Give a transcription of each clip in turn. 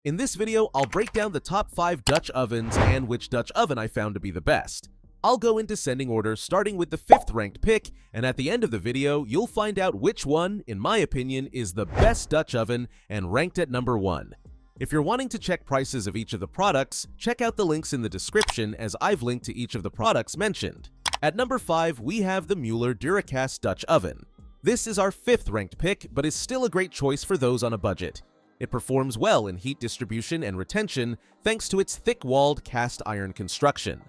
In this video, I'll break down the top 5 Dutch ovens and which Dutch oven I found to be the best. I'll go in descending order, starting with the 5th ranked pick, and at the end of the video, you'll find out which one, in my opinion, is the best Dutch oven and ranked at number 1. If you're wanting to check prices of each of the products, check out the links in the description as I've linked to each of the products mentioned. At number 5, we have the Mueller DuraCast Dutch Oven. This is our 5th ranked pick, but is still a great choice for those on a budget. It performs well in heat distribution and retention thanks to its thick-walled cast iron construction.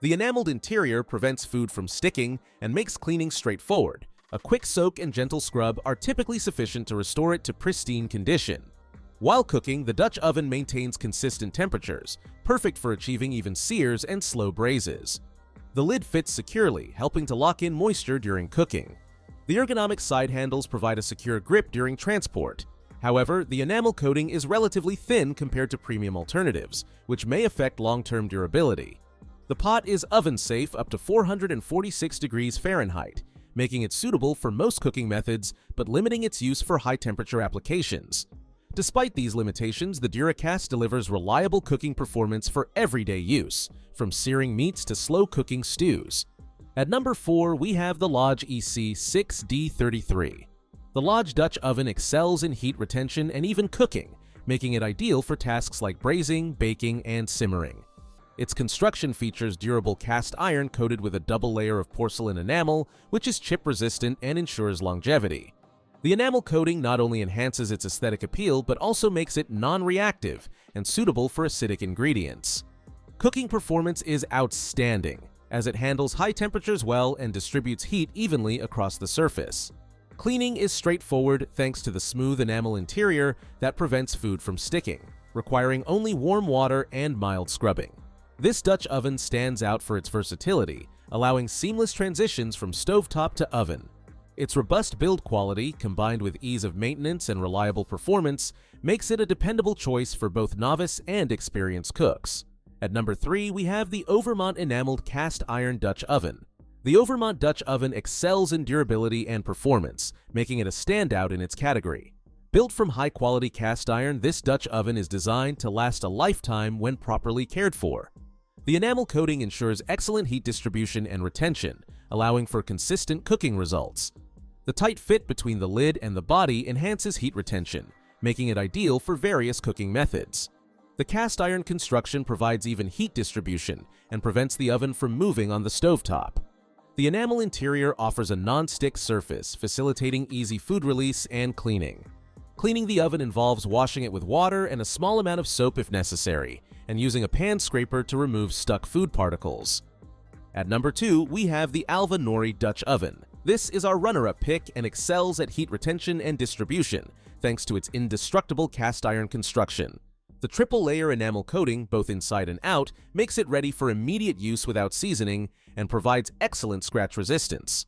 The enameled interior prevents food from sticking and makes cleaning straightforward. A quick soak and gentle scrub are typically sufficient to restore it to pristine condition. While cooking, the Dutch oven maintains consistent temperatures, perfect for achieving even sears and slow braises. The lid fits securely, helping to lock in moisture during cooking. The ergonomic side handles provide a secure grip during transport. However, the enamel coating is relatively thin compared to premium alternatives, which may affect long-term durability. The pot is oven-safe up to 446 degrees Fahrenheit, making it suitable for most cooking methods but limiting its use for high-temperature applications. Despite these limitations, the DuraCast delivers reliable cooking performance for everyday use, from searing meats to slow-cooking stews. At number 4, we have the Lodge EC6D33. The Lodge Dutch oven excels in heat retention and even cooking, making it ideal for tasks like braising, baking, and simmering. Its construction features durable cast iron coated with a double layer of porcelain enamel, which is chip-resistant and ensures longevity. The enamel coating not only enhances its aesthetic appeal, but also makes it non-reactive and suitable for acidic ingredients. Cooking performance is outstanding, as it handles high temperatures well and distributes heat evenly across the surface. Cleaning is straightforward thanks to the smooth enamel interior that prevents food from sticking, requiring only warm water and mild scrubbing. This Dutch oven stands out for its versatility, allowing seamless transitions from stovetop to oven. Its robust build quality, combined with ease of maintenance and reliable performance, makes it a dependable choice for both novice and experienced cooks. At number 3, we have the Overmont Enameled Cast Iron Dutch Oven. The Overmont Dutch oven excels in durability and performance, making it a standout in its category. Built from high-quality cast iron, this Dutch oven is designed to last a lifetime when properly cared for. The enamel coating ensures excellent heat distribution and retention, allowing for consistent cooking results. The tight fit between the lid and the body enhances heat retention, making it ideal for various cooking methods. The cast iron construction provides even heat distribution and prevents the oven from moving on the stovetop. The enamel interior offers a non-stick surface, facilitating easy food release and cleaning. Cleaning the oven involves washing it with water and a small amount of soap if necessary, and using a pan scraper to remove stuck food particles. At number 2, we have the Alva Nori Dutch Oven. This is our runner-up pick and excels at heat retention and distribution, thanks to its indestructible cast iron construction. The triple-layer enamel coating, both inside and out, makes it ready for immediate use without seasoning and provides excellent scratch resistance.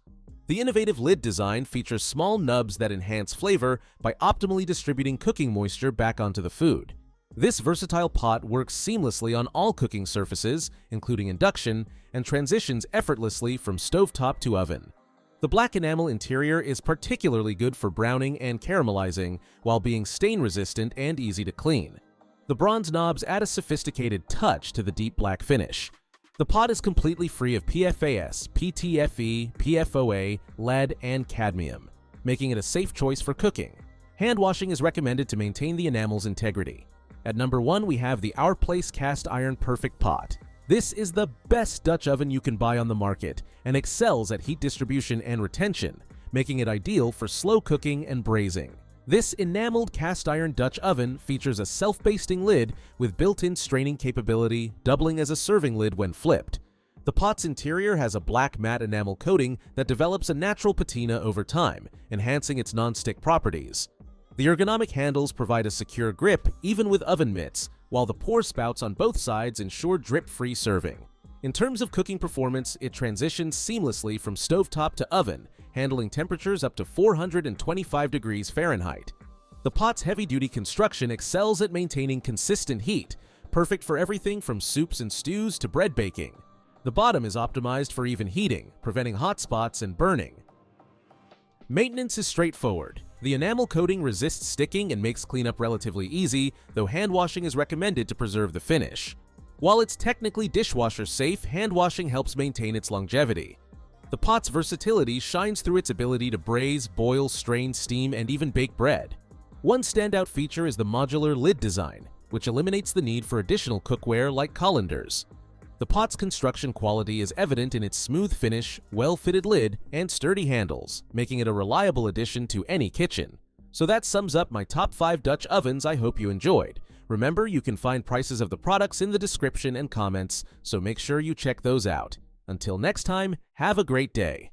The innovative lid design features small nubs that enhance flavor by optimally distributing cooking moisture back onto the food. This versatile pot works seamlessly on all cooking surfaces, including induction, and transitions effortlessly from stovetop to oven. The black enamel interior is particularly good for browning and caramelizing, while being stain-resistant and easy to clean. The bronze knobs add a sophisticated touch to the deep black finish. The pot is completely free of PFAS, PTFE, PFOA, lead, and cadmium, making it a safe choice for cooking. Hand washing is recommended to maintain the enamel's integrity. At number 1, we have the Our Place Cast Iron Perfect Pot. This is the best Dutch oven you can buy on the market and excels at heat distribution and retention, making it ideal for slow cooking and braising. This enameled cast iron Dutch oven features a self-basting lid with built-in straining capability, doubling as a serving lid when flipped. The pot's interior has a black matte enamel coating that develops a natural patina over time, enhancing its non-stick properties. The ergonomic handles provide a secure grip even with oven mitts, while the pour spouts on both sides ensure drip-free serving. In terms of cooking performance, it transitions seamlessly from stovetop to oven, handling temperatures up to 425 degrees Fahrenheit. The pot's heavy-duty construction excels at maintaining consistent heat, perfect for everything from soups and stews to bread baking. The bottom is optimized for even heating, preventing hot spots and burning. Maintenance is straightforward. The enamel coating resists sticking and makes cleanup relatively easy, though hand washing is recommended to preserve the finish. While it's technically dishwasher safe, hand washing helps maintain its longevity. The pot's versatility shines through its ability to braise, boil, strain, steam, and even bake bread. One standout feature is the modular lid design, which eliminates the need for additional cookware like colanders. The pot's construction quality is evident in its smooth finish, well-fitted lid, and sturdy handles, making it a reliable addition to any kitchen. So that sums up my top 5 Dutch ovens I hope you enjoyed. Remember, you can find prices of the products in the description and comments, so make sure you check those out. Until next time, have a great day.